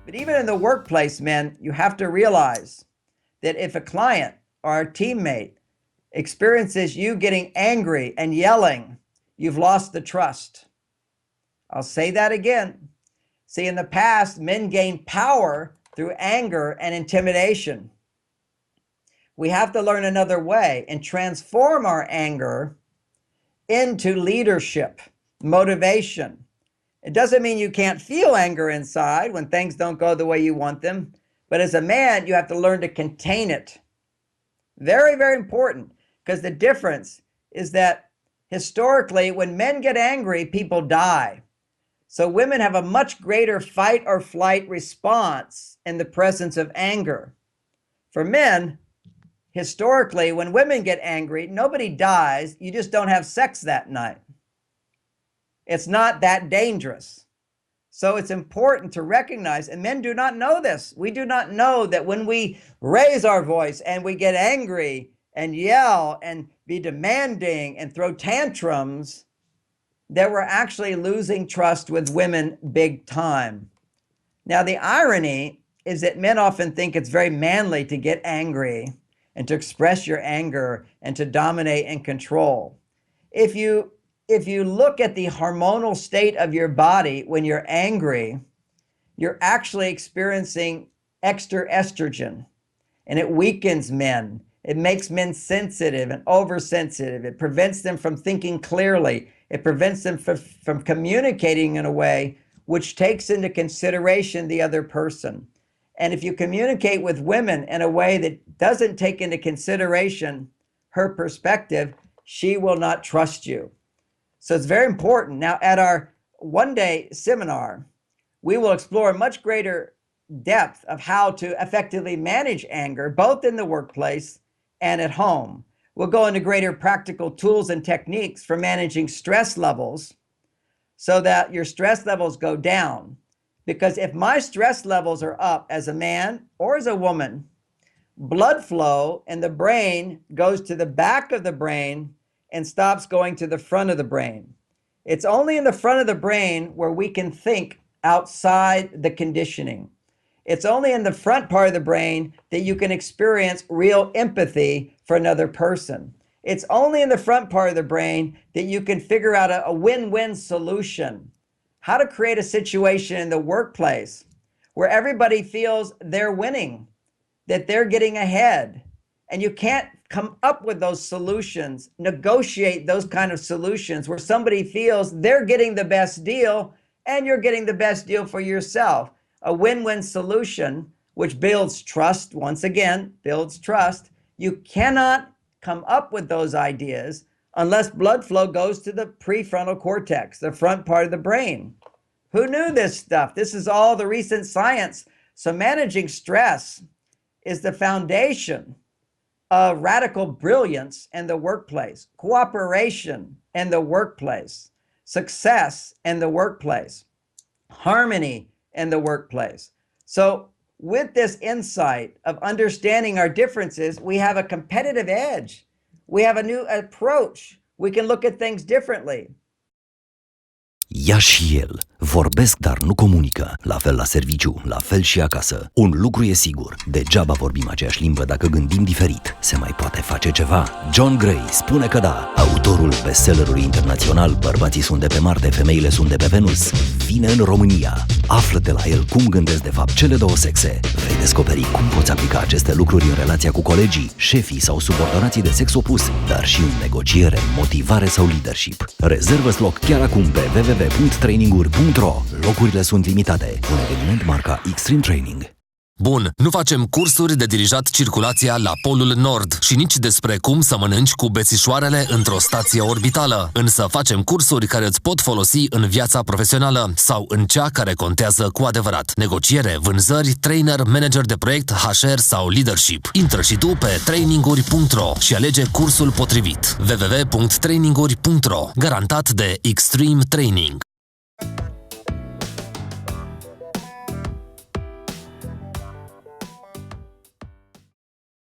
But even in the workplace, men, you have to realize that if a client or a teammate experiences you getting angry and yelling, you've lost the trust. I'll say that again. See, in the past, men gained power through anger and intimidation. We have to learn another way and transform our anger into leadership, motivation. It doesn't mean you can't feel anger inside when things don't go the way you want them, but as a man, you have to learn to contain it. Very, very important, because the difference is that historically, when men get angry, people die. So women have a much greater fight or flight response in the presence of anger. For men, historically, when women get angry, nobody dies. You just don't have sex that night. It's not that dangerous. So it's important to recognize, and men do not know this. We do not know that when we raise our voice and we get angry and yell and be demanding and throw tantrums, that we're actually losing trust with women big time. Now, the irony is that men often think it's very manly to get angry and to express your anger and to dominate and control. If you look at the hormonal state of your body when you're angry, you're actually experiencing extra estrogen, and it weakens men. It makes men sensitive and oversensitive. It prevents them from thinking clearly. It prevents them from communicating in a way which takes into consideration the other person. And if you communicate with women in a way that doesn't take into consideration her perspective, she will not trust you. So it's very important. Now, at our one-day seminar, we will explore much greater depth of how to effectively manage anger, both in the workplace and at home. We'll go into greater practical tools and techniques for managing stress levels so that your stress levels go down. Because if my stress levels are up as a man or as a woman, blood flow in the brain goes to the back of the brain and stops going to the front of the brain. It's only in the front of the brain where we can think outside the conditioning. It's only in the front part of the brain that you can experience real empathy for another person. It's only in the front part of the brain that you can figure out a win-win solution. How to create a situation in the workplace where everybody feels they're winning, that they're getting ahead. And you can't come up with those solutions, negotiate those kind of solutions where somebody feels they're getting the best deal and you're getting the best deal for yourself. A win-win solution, which builds trust, once again, builds trust. You cannot come up with those ideas unless blood flow goes to the prefrontal cortex, the front part of the brain. Who knew this stuff? This is all the recent science. So managing stress is the foundation of radical brilliance in the workplace, cooperation in the workplace, success in the workplace, harmony in the workplace. So with this insight of understanding our differences, we have a competitive edge. We have a new approach. We can look at things differently. Ea și el vorbesc, dar nu comunică. La fel la serviciu, la fel și acasă. Un lucru e sigur, degeaba vorbim aceeași limbă dacă gândim diferit. Se mai poate face ceva? John Gray spune că da. Autorul bestsellerului internațional Bărbații sunt de pe Marte, femeile sunt de pe Venus vine în România. Află de la el cum gândesc de fapt cele două sexe. Vei descoperi cum poți aplica aceste lucruri în relația cu colegii, șefii sau subordonații de sex opus, dar și în negociere, motivare sau leadership. Rezervă-ți loc chiar acum pe www.traininguri.ro. Locurile sunt limitate. Un eveniment marca Extreme Training. Bun, nu facem cursuri de dirijat circulația la Polul Nord și nici despre cum să mănânci cu bețișoarele într-o stație orbitală, însă facem cursuri care îți pot folosi în viața profesională sau în cea care contează cu adevărat. Negociere, vânzări, trainer, manager de proiect, HR sau leadership. Intră și tu pe traininguri.ro și alege cursul potrivit. www.traininguri.ro. Garantat de Extreme Training.